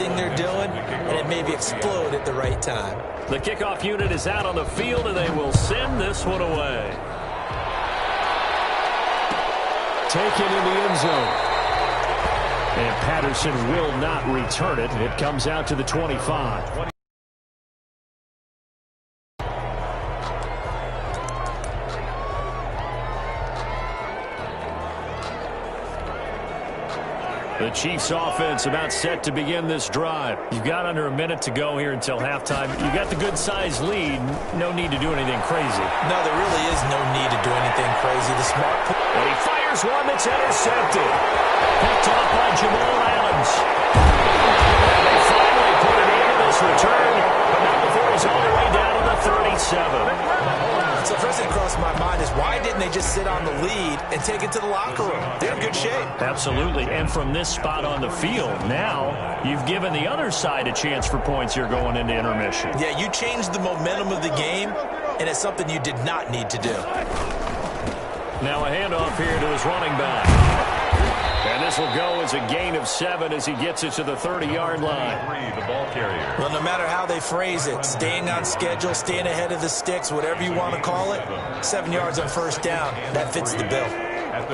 everything they're doing, and it maybe explode at the right time. The kickoff unit is out on the field, and they will send this one away. Taken in the end zone. And Patterson will not return it. It comes out to the 25. The Chiefs offense about set to begin this drive. You've got under a minute to go here until halftime. You've got the good-sized lead. No need to do anything crazy. No, there really is no need to do anything crazy. The smart... And he fires one that's intercepted. Picked off by Jamal Adams. And they finally put it into this return, but not before he's all the way down to the 37. So the first thing that crossed my mind is why didn't they just sit on the lead and take it to the locker room? They're in good shape. Absolutely, and from this spot on the field, now you've given the other side a chance for points here going into intermission. Yeah, you changed the momentum of the game, and it's something you did not need to do. Now a handoff here to his running back. And this will go as a gain of 7 as he gets it to the 30-yard line. The ball carrier. Well, no matter how they phrase it, staying on schedule, staying ahead of the sticks, whatever you want to call it, 7 yards on first down, that fits the bill.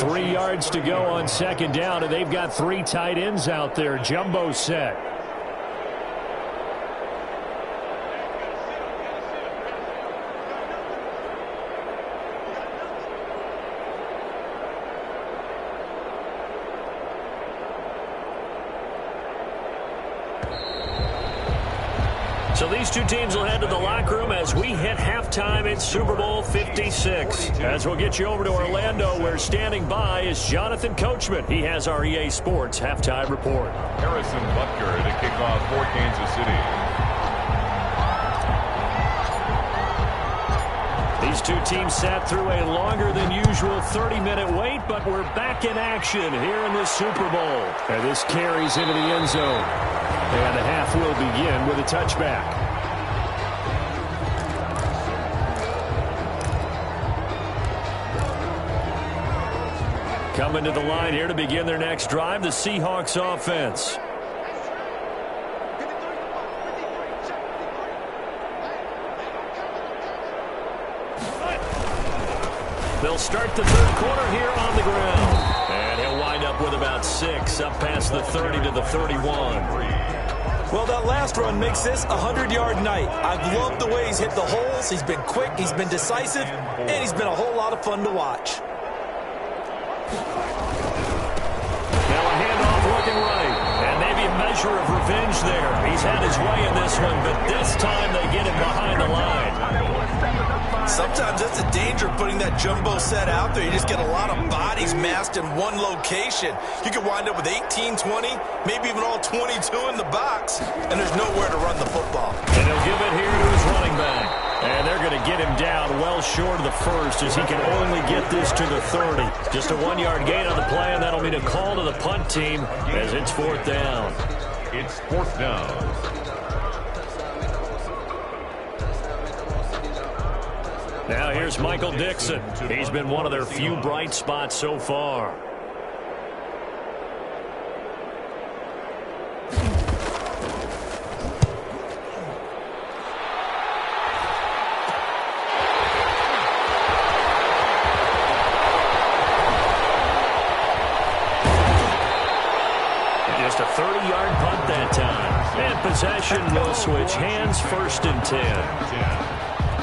3 yards to go on second down, and they've got 3 tight ends out there. Jumbo set. So these two teams will head to the locker room as we hit halftime in Super Bowl 56. As we'll get you over to Orlando, where standing by is Jonathan Coachman. He has our EA Sports halftime report. Harrison Butker to kick off for Kansas City. These two teams sat through a longer than usual 30-minute wait, but we're back in action here in the Super Bowl. And this carries into the end zone. And the half will begin with a touchback. Coming to the line here to begin their next drive, the Seahawks offense. They'll start the third quarter here on the ground. And he'll wind up with about 6, up past the 30 to the 31. Well, that last run makes this a 100-yard night. I've loved the way he's hit the holes. He's been quick, he's been decisive, and he's been a whole lot of fun to watch. Now a handoff looking right. And maybe a measure of revenge there. He's had his way in this one, but this time they get him behind the line. Sometimes that's the danger of putting that jumbo set out there. You just get a lot of bodies massed in one location. You could wind up with 18, 20, maybe even all 22 in the box, and there's nowhere to run the football. And he'll give it here to his running back. And they're going to get him down well short of the first as he can only get this to the 30. Just a 1-yard gain on the play, and that'll mean a call to the punt team as it's 4th down. It's 4th down. Now here's Michael Dixon. He's been one of their few bright spots so far. Just a 30-yard punt that time. And possession will switch hands, 1st and 10.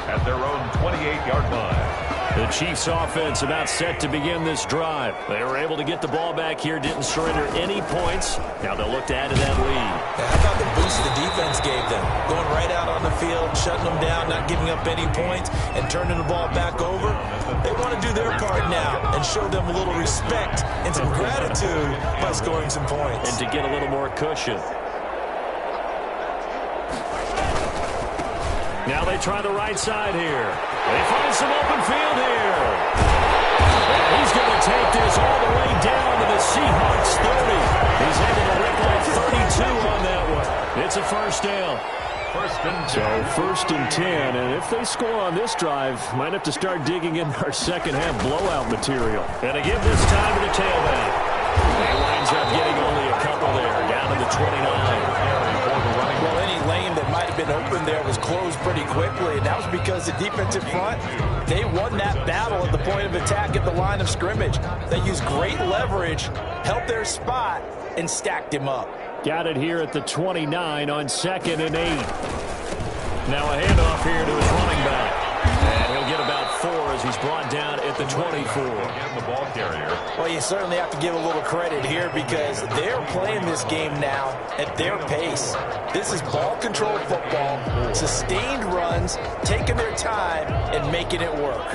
At their own 28-yard line. The Chiefs offense about set to begin this drive. They were able to get the ball back here, didn't surrender any points. Now they'll look to add to that lead. Yeah, how about the boost the defense gave them? Going right out on the field, shutting them down, not giving up any points, and turning the ball back over. They want to do their part now and show them a little respect and some gratitude by scoring some points. And to get a little more cushion. Now they try the right side here. They find some open field here. And he's going to take this all the way down to the Seahawks 30. He's able to rip off 32 on that one. It's a 1st down. So 1st and 10, and if they score on this drive, might have to start digging in our second-half blowout material. And to give this time to the tailback. He winds up getting only a couple there, down to the 29. getting open there was closed pretty quickly, and that was because the defensive front, they won that battle at the point of attack at the line of scrimmage. They used great leverage, held their spot, and stacked him up. Got it here at the 29 on 2nd and 8. Now a handoff here to his running back. And he'll get about 4 as he's brought down at the 24. Again, the ball carrier. Well, you certainly have to give a little credit here because they're playing this game now at their pace. This is ball control football, sustained runs, taking their time and making it work.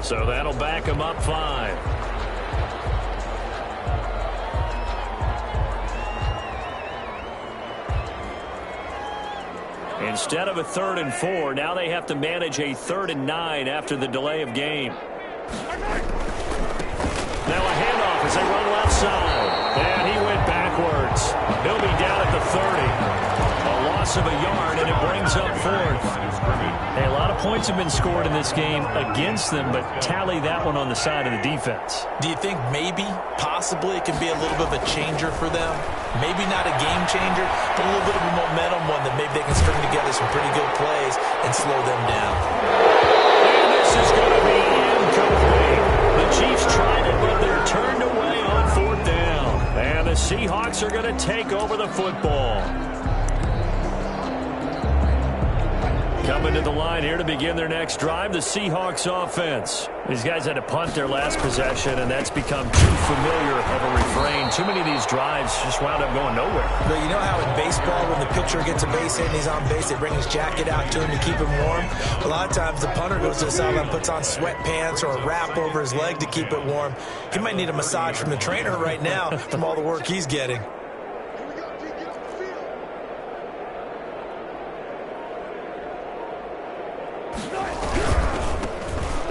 So that'll back him up 5. Instead of a 3rd and 4, now they have to manage a 3rd and 9 after the delay of game. Now a handoff as they run left side. And he went backwards. He'll be down at the 30. A loss of a yard, and it brings up 4th. Hey, a lot of points have been scored in this game against them, but tally that one on the side of the defense. Do you think maybe, possibly, it can be a little bit of a changer for them? Maybe not a game changer, but a little bit of a momentum one that maybe they can string together some pretty good plays and slow them down. And this is going to be incomplete. The Chiefs tried it, but they're turned away on 4th down. And the Seahawks are going to take over the football. Coming to the line here to begin their next drive, the Seahawks offense. These guys had to punt their last possession, and that's become too familiar of a refrain. Too many of these drives just wound up going nowhere. But you know how in baseball, when the pitcher gets a base hit and he's on base, they bring his jacket out to him to keep him warm? A lot of times the punter goes to the sideline, puts on sweatpants or a wrap over his leg to keep it warm. He might need a massage from the trainer right now from all the work he's getting.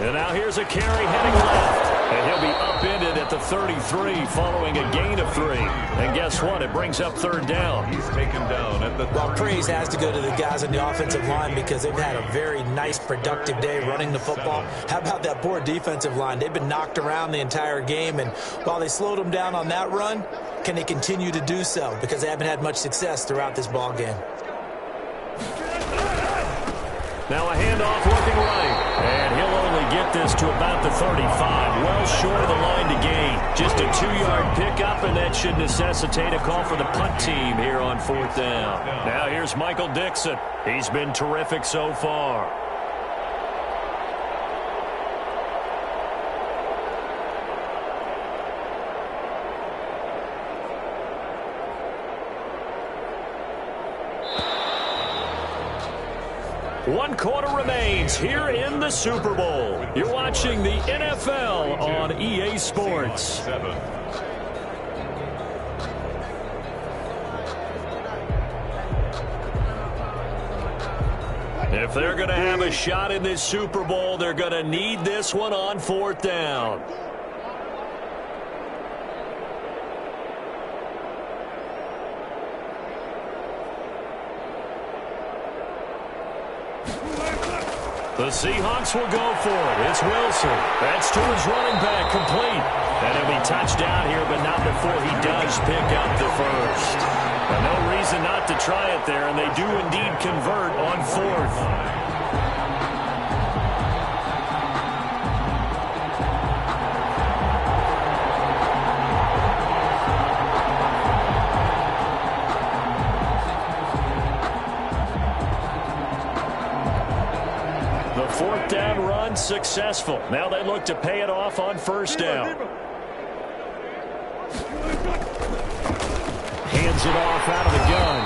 And now here's a carry heading left. And he'll be upended at the 33 following a gain of 3. And guess what? It brings up 3rd down. He's taken down at the 30. Well, praise has to go to the guys on the offensive line because they've had a very nice, productive day running the football. How about that poor defensive line? They've been knocked around the entire game, and while they slowed them down on that run, can they continue to do so? Because they haven't had much success throughout this ball game. Now a handoff looking right. And he'll only get this to about the 35. Well short of the line to gain. Just a 2-yard pickup, and that should necessitate a call for the punt team here on 4th down. Now here's Michael Dixon. He's been terrific so far. One quarter remains here in the Super Bowl. You're watching the NFL on EA Sports. If they're going to have a shot in this Super Bowl, they're going to need this one on 4th down. The Seahawks will go for it. It's Wilson. That's to his running back, complete. And he'll be touched down here, but not before he does pick up the first. And no reason not to try it there, and they do indeed convert on 4th. The 4th down run successful. Now they look to pay it off on 1st down. Hands it off out of the gun.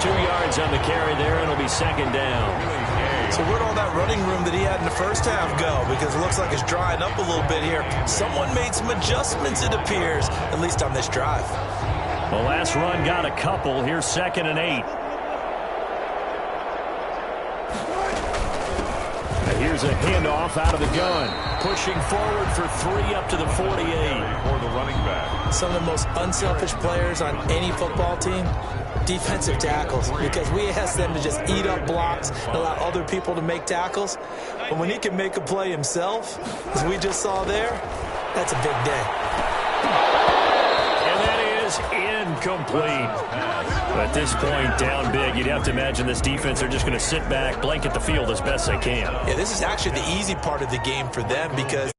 2 yards on the carry there, and it'll be 2nd down. So where'd all that running room that he had in the first half go? Because it looks like it's drying up a little bit here. Someone made some adjustments, it appears, at least on this drive. The last run got a couple. Here's 2nd and 8. Here's a handoff out of the gun. Pushing forward for 3 up to the 48. For the running back. Some of the most unselfish players on any football team, defensive tackles, because we ask them to just eat up blocks and allow other people to make tackles. But when he can make a play himself, as we just saw there, that's a big day. And that is incomplete. At this point, down big, you'd have to imagine this defense are just going to sit back, blanket the field as best they can. Yeah, this is actually the easy part of the game for them because